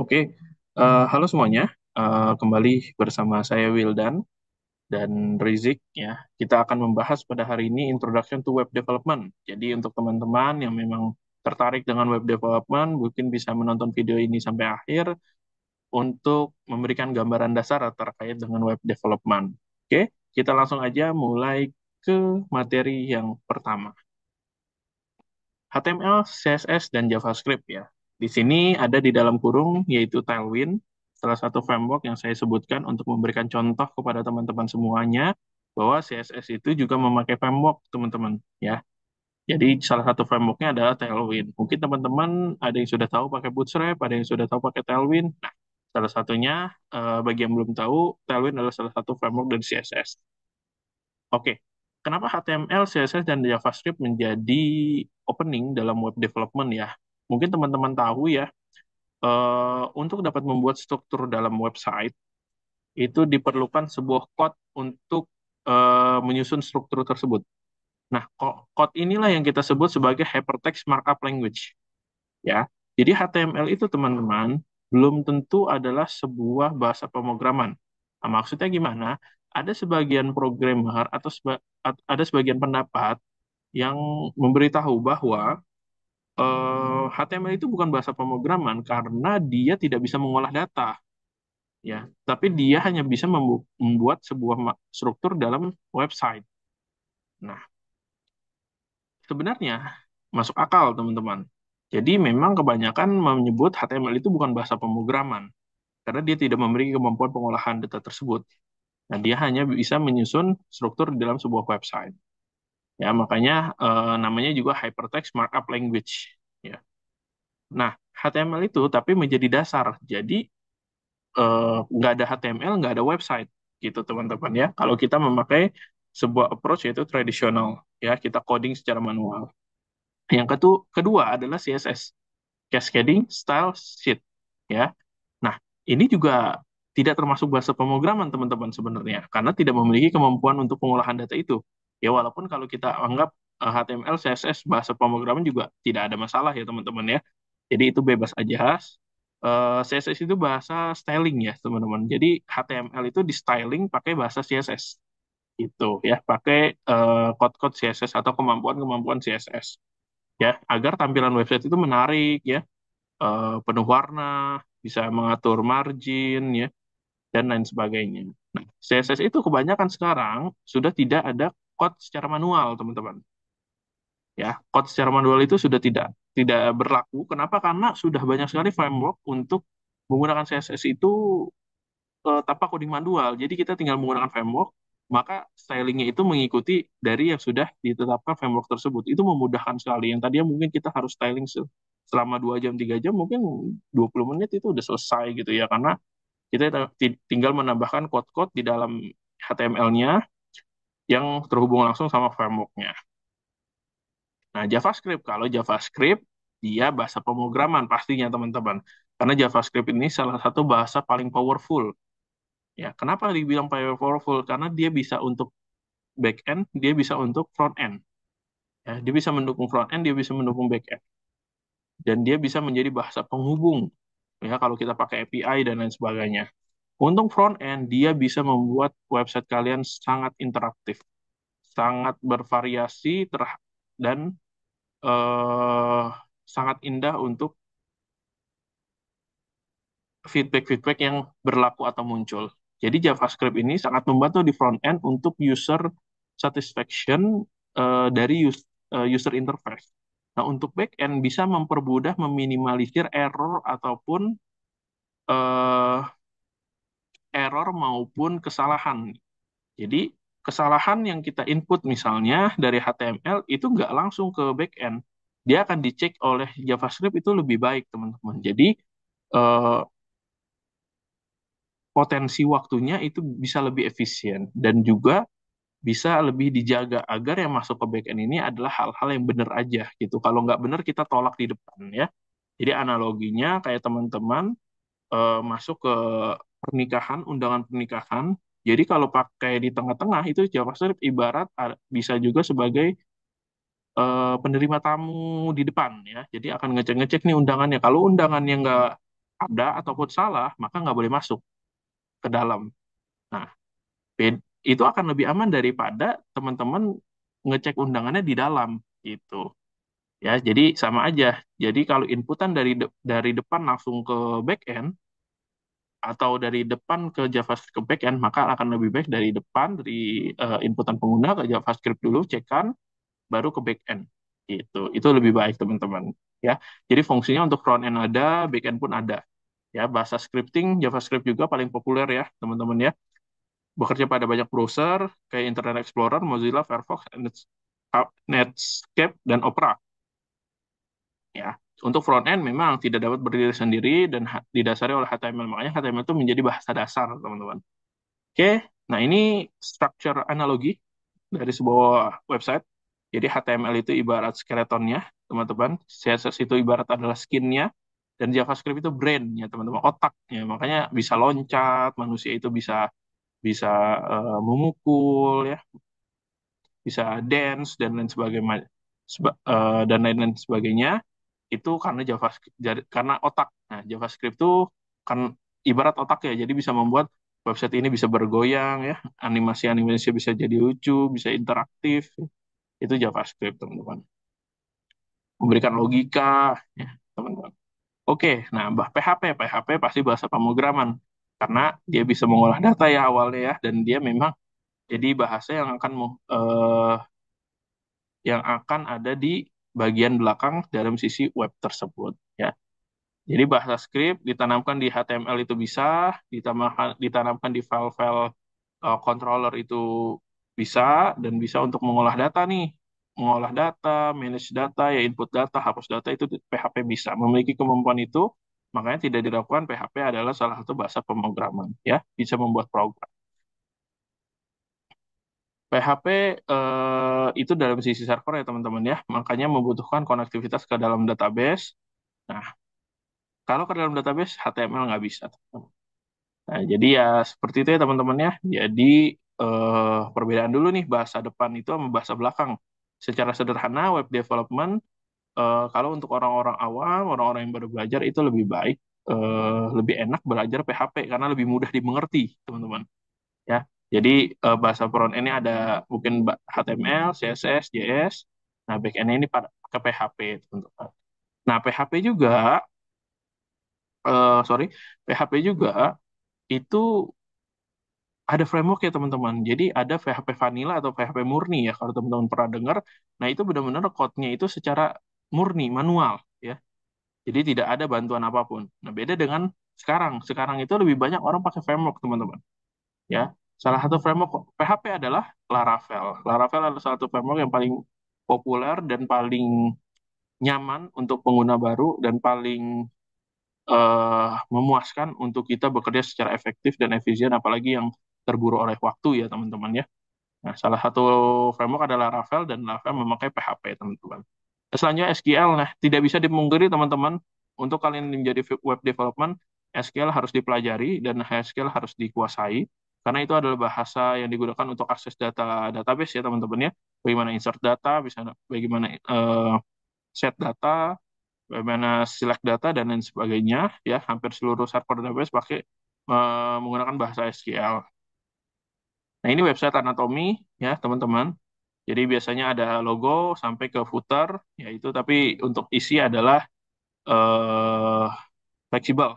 Oke, halo semuanya. Kembali bersama saya Wildan dan Rizik ya. Kita akan membahas pada hari ini Introduction to Web Development. Jadi untuk teman-teman yang memang tertarik dengan web development, mungkin bisa menonton video ini sampai akhir untuk memberikan gambaran dasar terkait dengan web development. Oke, kita langsung aja mulai ke materi yang pertama. HTML, CSS, dan JavaScript ya. Di sini ada di dalam kurung yaitu Tailwind, salah satu framework yang saya sebutkan untuk memberikan contoh kepada teman-teman semuanya bahwa CSS itu juga memakai framework teman-teman ya. Jadi salah satu frameworknya adalah Tailwind. Mungkin teman-teman ada yang sudah tahu pakai Bootstrap, ada yang sudah tahu pakai Tailwind. Nah, salah satunya bagi yang belum tahu, Tailwind adalah salah satu framework dari CSS. Oke, kenapa HTML, CSS, dan JavaScript menjadi opening dalam web development ya? Mungkin teman-teman tahu ya, untuk dapat membuat struktur dalam website, itu diperlukan sebuah code untuk menyusun struktur tersebut. Nah, code inilah yang kita sebut sebagai Hypertext Markup Language. Ya, jadi HTML itu teman-teman belum tentu adalah sebuah bahasa pemrograman. Nah, maksudnya gimana? Ada sebagian programmer atau ada sebagian pendapat yang memberitahu bahwa HTML itu bukan bahasa pemrograman karena dia tidak bisa mengolah data, ya. Tapi dia hanya bisa membuat sebuah struktur dalam website. Nah, sebenarnya masuk akal, teman-teman. Jadi memang kebanyakan menyebut HTML itu bukan bahasa pemrograman karena dia tidak memiliki kemampuan pengolahan data tersebut. Nah, dia hanya bisa menyusun struktur di dalam sebuah website. Ya, makanya namanya juga Hypertext Markup Language. Ya. Nah, HTML itu tapi menjadi dasar. Jadi nggak ada HTML, nggak ada website, gitu teman-teman ya. Kalau kita memakai sebuah approach yaitu tradisional, ya kita coding secara manual. Yang kedua adalah CSS, Cascading Style Sheet, ya. Nah, ini juga tidak termasuk bahasa pemrograman teman-teman sebenarnya, karena tidak memiliki kemampuan untuk pengolahan data itu. Ya walaupun kalau kita anggap HTML, CSS bahasa pemrograman juga tidak ada masalah ya teman-teman ya. Jadi itu bebas aja. CSS itu bahasa styling ya teman-teman. Jadi HTML itu di styling pakai bahasa CSS gitu ya, pakai code-code CSS atau kemampuan-kemampuan CSS ya, agar tampilan website itu menarik ya, penuh warna, bisa mengatur margin ya, dan lain sebagainya. Nah, CSS itu kebanyakan sekarang sudah tidak ada code secara manual, teman-teman. Ya, code secara manual itu sudah tidak berlaku. Kenapa? Karena sudah banyak sekali framework untuk menggunakan CSS itu tanpa coding manual. Jadi kita tinggal menggunakan framework, maka stylingnya itu mengikuti dari yang sudah ditetapkan framework tersebut. Itu memudahkan sekali. Yang tadinya mungkin kita harus styling selama 2 jam, 3 jam, mungkin 20 menit itu udah selesai gitu ya. Karena kita tinggal menambahkan code-code di dalam HTML-nya yang terhubung langsung sama framework-nya. Nah, JavaScript, kalau JavaScript, dia bahasa pemrograman pastinya teman-teman. Karena JavaScript ini salah satu bahasa paling powerful. Ya, kenapa dibilang powerful? Karena dia bisa untuk back end, dia bisa untuk front end. Ya, dia bisa mendukung front end, dia bisa mendukung back end. Dan dia bisa menjadi bahasa penghubung. Ya, kalau kita pakai API dan lain sebagainya. Untuk front end, dia bisa membuat website kalian sangat interaktif, sangat bervariasi dan eh, sangat indah untuk feedback-feedback yang berlaku atau muncul. Jadi JavaScript ini sangat membantu di front end untuk user satisfaction dari user interface. Nah, untuk back end bisa mempermudah meminimalisir error ataupun eh, error maupun kesalahan. Jadi kesalahan yang kita input misalnya dari HTML itu nggak langsung ke back end. Dia akan dicek oleh JavaScript itu lebih baik, teman-teman. Jadi eh, potensi waktunya itu bisa lebih efisien dan juga bisa lebih dijaga agar yang masuk ke backend ini adalah hal-hal yang benar aja gitu. Kalau nggak benar kita tolak di depan ya. Jadi analoginya kayak teman-teman masuk ke pernikahan, undangan pernikahan. Jadi kalau pakai di tengah-tengah itu JavaScript ibarat bisa juga sebagai penerima tamu di depan ya. Jadi akan ngecek-ngecek nih undangannya. Kalau undangannya nggak ada ataupun salah, maka nggak boleh masuk ke dalam. Nah, itu akan lebih aman daripada teman-teman ngecek undangannya di dalam gitu. Ya, jadi sama aja. Jadi kalau inputan dari depan langsung ke back end atau dari depan ke JavaScript ke back end, maka akan lebih baik dari depan dari inputan pengguna ke JavaScript dulu, cekan, baru ke back end. Gitu. Itu lebih baik teman-teman. Ya, jadi fungsinya untuk front end ada, back end pun ada. Ya, bahasa scripting JavaScript juga paling populer ya, teman-teman ya. Bekerja pada banyak browser kayak Internet Explorer, Mozilla, Firefox, Netscape, dan Opera. Ya, untuk front end memang tidak dapat berdiri sendiri dan didasari oleh HTML. Makanya HTML itu menjadi bahasa dasar, teman-teman. Oke, nah ini structure analogi dari sebuah website. Jadi HTML itu ibarat skeletonnya, teman-teman. CSS itu ibarat adalah skinnya, dan JavaScript itu brainnya, teman-teman, otaknya. Makanya bisa loncat, manusia itu bisa bisa memukul, ya, bisa dance dan lain sebagainya, dan lain-lain sebagainya. Itu karena JavaScript, karena otak. Nah, JavaScript itu kan ibarat otak ya, jadi bisa membuat website ini bisa bergoyang ya, animasi-animasi bisa jadi lucu, bisa interaktif. Itu JavaScript, teman-teman. Memberikan logika, ya, teman-teman. Oke, nah PHP pasti bahasa pemrograman karena dia bisa mengolah data ya awalnya ya, dan dia memang jadi bahasa yang akan ada di bagian belakang dalam sisi web tersebut ya. Jadi bahasa script ditanamkan di HTML itu bisa, ditanamkan di file-file controller itu bisa, dan bisa untuk mengolah data nih. Mengolah data, manage data, ya input data, hapus data itu PHP bisa. Memiliki kemampuan itu, makanya tidak diragukan PHP adalah salah satu bahasa pemrograman. Ya, bisa membuat program. PHP itu dalam sisi server ya teman-teman ya, makanya membutuhkan konektivitas ke dalam database. Nah, kalau ke dalam database HTML nggak bisa. Nah, jadi ya seperti itu ya teman-teman ya. Jadi perbedaan dulu nih bahasa depan itu sama bahasa belakang. Secara sederhana web development kalau untuk orang-orang awam, orang-orang yang baru belajar itu lebih baik, lebih enak belajar PHP karena lebih mudah dimengerti, teman-teman. Ya. Jadi bahasa front end ini ada mungkin HTML, CSS, JS. Nah, back end ini pakai PHP, teman-teman. Nah, PHP juga, sorry, PHP juga itu ada framework ya teman-teman. Jadi ada PHP vanilla atau PHP murni ya kalau teman-teman pernah dengar. Nah itu benar-benar code-nya itu secara murni, manual ya. Jadi tidak ada bantuan apapun. Nah beda dengan sekarang. Sekarang itu lebih banyak orang pakai framework teman-teman. Ya, salah satu framework PHP adalah Laravel. Laravel adalah salah satu framework yang paling populer dan paling nyaman untuk pengguna baru dan paling memuaskan untuk kita bekerja secara efektif dan efisien, apalagi yang terburu oleh waktu ya teman-teman ya. Nah, salah satu framework adalah Laravel dan Laravel memakai PHP teman-teman. Selanjutnya SQL, nah tidak bisa dipungkiri teman-teman, untuk kalian menjadi web development, SQL harus dipelajari dan SQL harus dikuasai, karena itu adalah bahasa yang digunakan untuk akses data database ya teman-teman ya. Bagaimana insert data, bisa bagaimana set data, bagaimana select data dan lain sebagainya ya. Hampir seluruh server database pakai menggunakan bahasa SQL. Nah, ini website anatomi ya, teman-teman. Jadi biasanya ada logo sampai ke footer, yaitu tapi untuk isi adalah eh, fleksibel